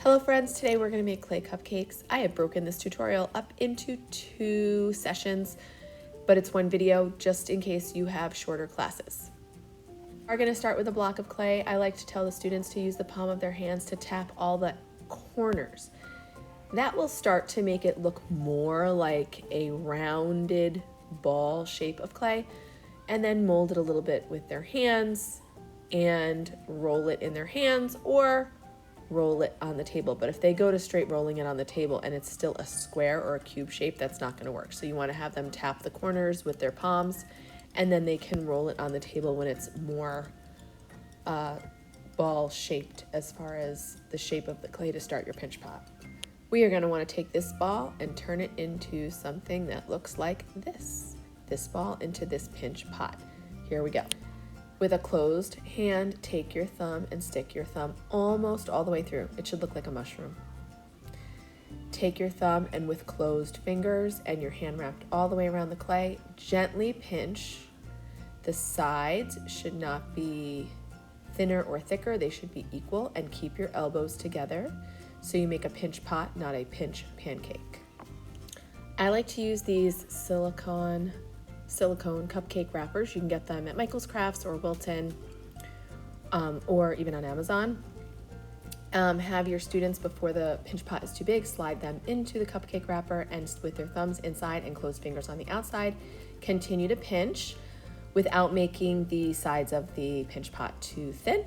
Hello friends, today we're going to make clay cupcakes. I have broken this tutorial up into 2 sessions, but it's one video just in case you have shorter classes. We're going to start with a block of clay. I like to tell the students to use the palm of their hands to tap all the corners. That will start to make it look more like a rounded ball shape of clay, and then mold it a little bit with their hands and roll it in their hands or roll it on the table. But if they go to straight rolling it on the table and it's still a square or a cube shape, that's not going to work. So you want to have them tap the corners with their palms, and then they can roll it on the table when it's more ball shaped as far as the shape of the clay to start your pinch pot. We are going to want to take this ball and turn it into something that looks like this ball into this pinch pot. Here we go. With a closed hand, take your thumb and stick your thumb almost all the way through. It should look like a mushroom. Take your thumb and with closed fingers and your hand wrapped all the way around the clay, gently pinch. The sides should not be thinner or thicker. They should be equal, and keep your elbows together so you make a pinch pot, not a pinch pancake. I like to use these silicone cupcake wrappers. You can get them at Michael's Crafts or Wilton, or even on Amazon. Have your students, before the pinch pot is too big, slide them into the cupcake wrapper, and with their thumbs inside and closed fingers on the outside, continue to pinch without making the sides of the pinch pot too thin.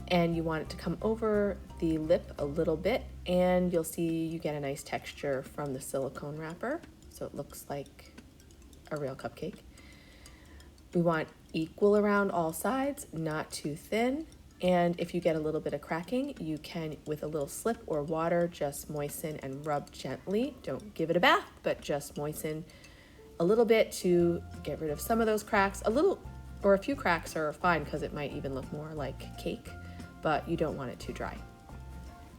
And you want it to come over the lip a little bit, and you'll see you get a nice texture from the silicone wrapper, so it looks like a real cupcake. We want equal around all sides, not too thin. And if you get a little bit of cracking, you can, with a little slip or water, just moisten and rub gently. Don't give it a bath, but just moisten a little bit to get rid of some of those cracks. A little or a few cracks are fine because it might even look more like cake, but you don't want it too dry.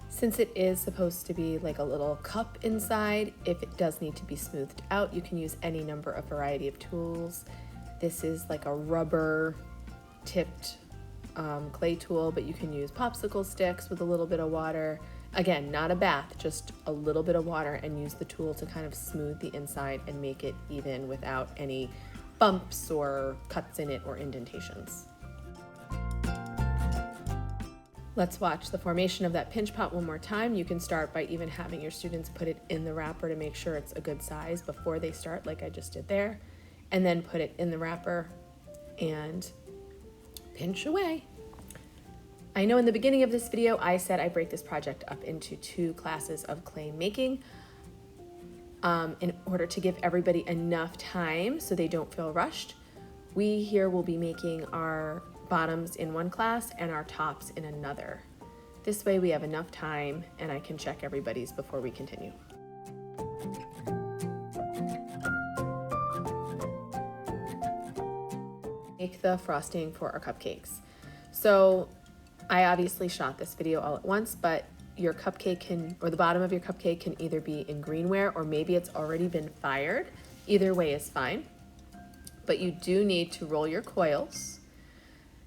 Since it is supposed to be like a little cup inside, if it does need to be smoothed out, you can use any number of variety of tools. This is like a rubber tipped clay tool, but you can use popsicle sticks with a little bit of water. Again, not a bath, just a little bit of water, and use the tool to kind of smooth the inside and make it even without any bumps or cuts in it or indentations. Let's watch the formation of that pinch pot one more time. You can start by even having your students put it in the wrapper to make sure it's a good size before they start, like I just did there, and then put it in the wrapper and pinch away. I know in the beginning of this video, I said I break this project up into 2 classes of clay making in order to give everybody enough time so they don't feel rushed. We here will be making our bottoms in one class and our tops in another. This way we have enough time and I can check everybody's before we continue. Make the frosting for our cupcakes. So I obviously shot this video all at once, but your cupcake can, or the bottom of your cupcake can either be in greenware or maybe it's already been fired. Either way is fine. But you do need to roll your coils.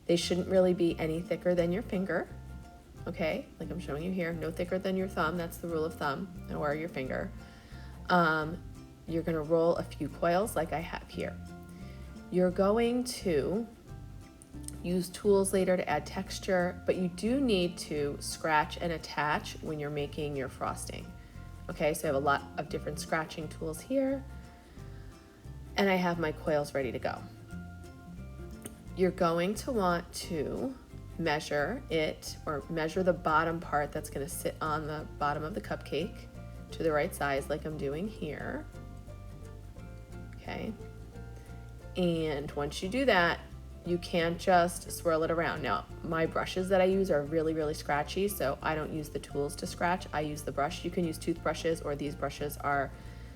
They shouldn't really be any thicker than your finger, okay? Like I'm showing you here, no thicker than your thumb. That's the rule of thumb, or your finger. You're gonna roll a few coils like I have here. You're going to use tools later to add texture, but you do need to scratch and attach when you're making your frosting. Okay, so I have a lot of different scratching tools here, and I have my coils ready to go. You're going to want to measure it, or measure the bottom part that's going to sit on the bottom of the cupcake to the right size, like I'm doing here. Okay. And once you do that, you can't just swirl it around. Now, my brushes that I use are really, really scratchy, so I don't use the tools to scratch. I use the brush. You can use toothbrushes, or these brushes are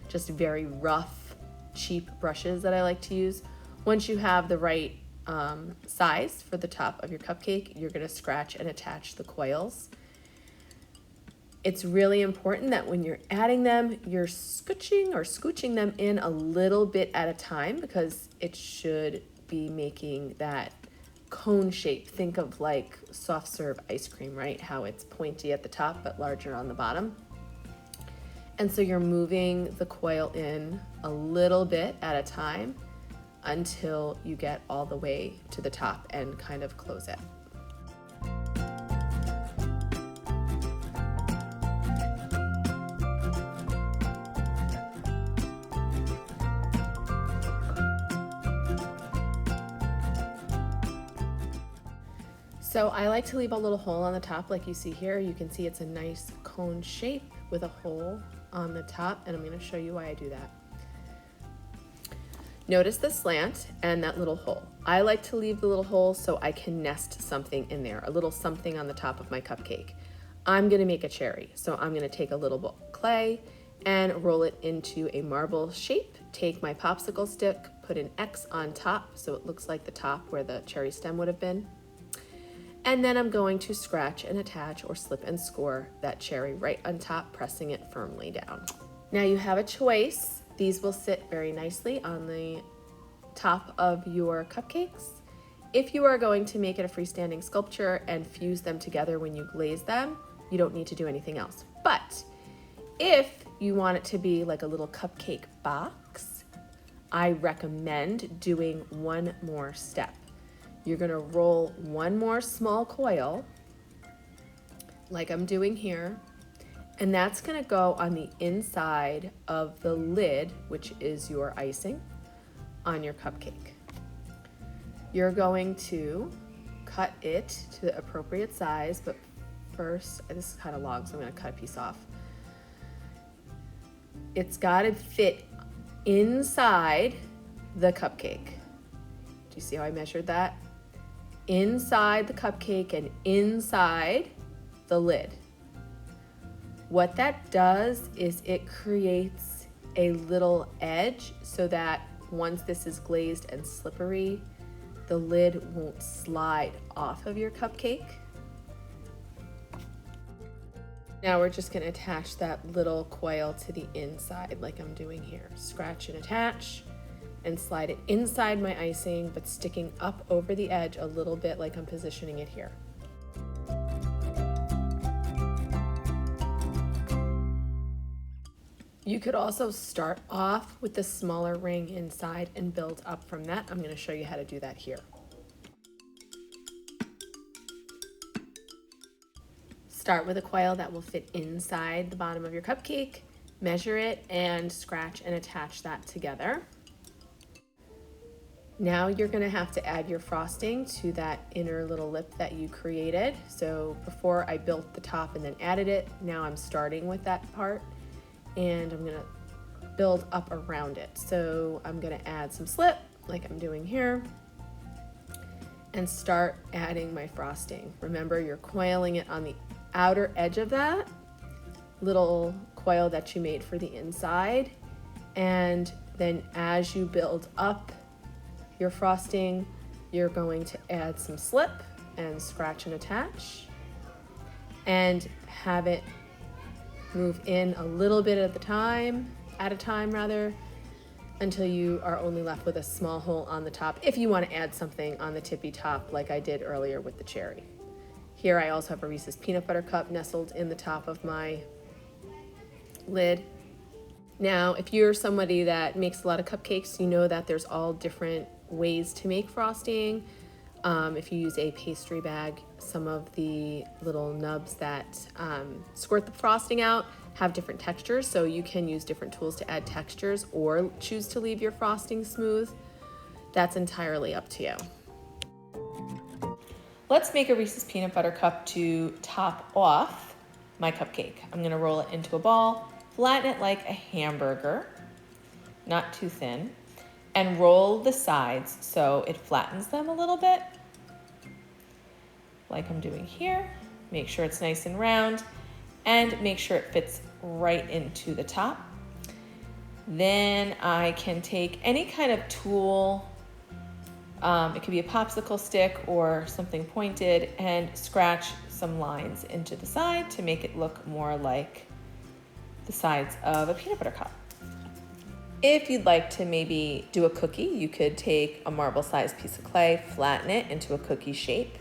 just very rough, cheap brushes that I like to use. Once you have the right size for the top of your cupcake, you're going to scratch and attach the coils. It's really important that when you're adding them, you're scooching them in a little bit at a time, because it should be making that cone shape. Think of like soft serve ice cream, right? How it's pointy at the top but larger on the bottom. And so you're moving the coil in a little bit at a time until you get all the way to the top and kind of close it. So I like to leave a little hole on the top like you see here. You can see it's a nice cone shape with a hole on the top, and I'm going to show you why I do that. Notice the slant and that little hole. I like to leave the little hole so I can nest something in there, a little something on the top of my cupcake. I'm going to make a cherry, so I'm going to take a little clay and roll it into a marble shape. Take my popsicle stick, put an X on top so it looks like the top where the cherry stem would have been. And then I'm going to scratch and attach or slip and score that cherry right on top, pressing it firmly down. Now you have a choice. These will sit very nicely on the top of your cupcakes. If you are going to make it a freestanding sculpture and fuse them together when you glaze them, you don't need to do anything else. But if you want it to be like a little cupcake box, I recommend doing one more step. You're gonna roll one more small coil, like I'm doing here, and that's gonna go on the inside of the lid, which is your icing on your cupcake. You're going to cut it to the appropriate size, but first, this is kind of long, so I'm gonna cut a piece off. It's gotta fit inside the cupcake. Do you see how I measured that? Inside the cupcake and inside the lid. What that does is it creates a little edge so that once this is glazed and slippery, the lid won't slide off of your cupcake. Now we're just going to attach that little coil to the inside like I'm doing here. Scratch and attach and slide it inside my icing, but sticking up over the edge a little bit like I'm positioning it here. You could also start off with the smaller ring inside and build up from that. I'm going to show you how to do that here. Start with a coil that will fit inside the bottom of your cupcake, measure it, and scratch and attach that together. Now you're going to have to add your frosting to that inner little lip that you created. So before I built the top and then added it, now I'm starting with that part and I'm going to build up around it. So I'm going to add some slip like I'm doing here and start adding my frosting. Remember, you're coiling it on the outer edge of that little coil that you made for the inside, and then as you build up your frosting, you're going to add some slip and scratch and attach and have it move in a little bit at a time, until you are only left with a small hole on the top if you want to add something on the tippy top like I did earlier with the cherry. Here I also have a Reese's peanut butter cup nestled in the top of my lid. Now, if you're somebody that makes a lot of cupcakes, you know that there's all different ways to make frosting. If you use a pastry bag, some of the little nubs that squirt the frosting out have different textures, so you can use different tools to add textures or choose to leave your frosting smooth. That's entirely up to you. Let's make a Reese's peanut butter cup to top off my cupcake. I'm going to roll it into a ball, flatten it like a hamburger, not too thin, and roll the sides so it flattens them a little bit, like I'm doing here. Make sure it's nice and round, and make sure it fits right into the top. Then I can take any kind of tool, it could be a popsicle stick or something pointed, and scratch some lines into the side to make it look more like the sides of a peanut butter cup. If you'd like to maybe do a cookie, you could take a marble-sized piece of clay, flatten it into a cookie shape.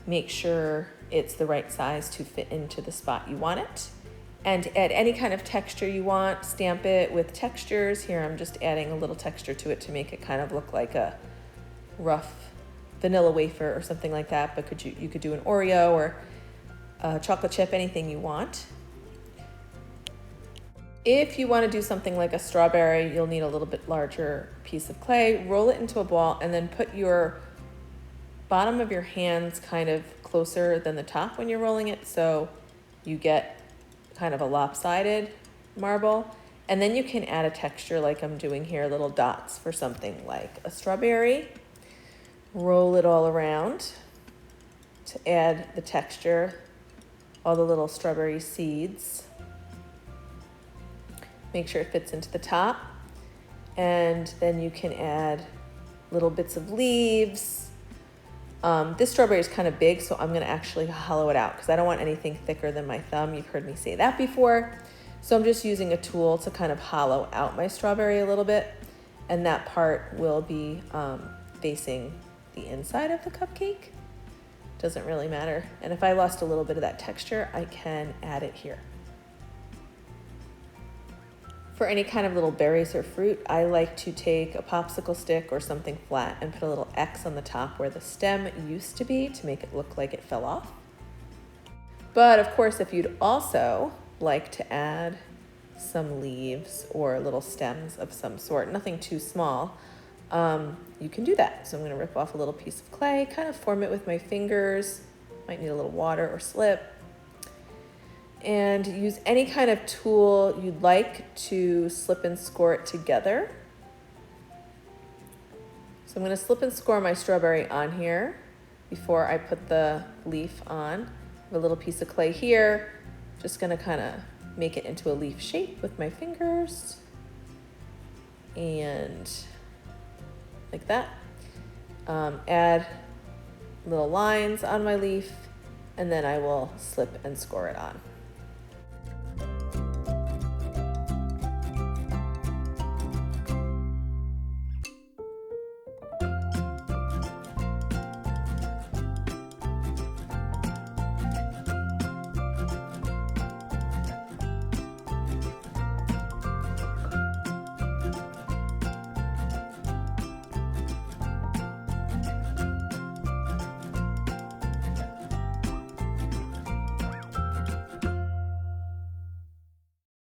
Make sure it's the right size to fit into the spot you want it. And add any kind of texture you want. Stamp it with textures. Here I'm just adding a little texture to it to make it kind of look like a rough vanilla wafer or something like that. But you could do an Oreo or a chocolate chip, anything you want. If you want to do something like a strawberry, you'll need a little bit larger piece of clay. Roll it into a ball and then put your bottom of your hands kind of closer than the top when you're rolling it, so you get kind of a lopsided marble. And then you can add a texture like I'm doing here, little dots for something like a strawberry. Roll it all around to add the texture, all the little strawberry seeds. Make sure it fits into the top. And then you can add little bits of leaves. This strawberry is kind of big, so I'm gonna actually hollow it out because I don't want anything thicker than my thumb. You've heard me say that before. So I'm just using a tool to kind of hollow out my strawberry a little bit. And that part will be facing the inside of the cupcake. Doesn't really matter. And if I lost a little bit of that texture, I can add it here. For any kind of little berries or fruit, I like to take a popsicle stick or something flat and put a little X on the top where the stem used to be to make it look like it fell off. But of course, if you'd also like to add some leaves or little stems of some sort, nothing too small, you can do that. So I'm going to rip off a little piece of clay, kind of form it with my fingers, might need a little water or slip, and use any kind of tool you'd like to slip and score it together. So I'm going to slip and score my strawberry on here before I put the leaf on. I have a little piece of clay here. Just going to kind of make it into a leaf shape with my fingers. And like that. Add little lines on my leaf, and then I will slip and score it on.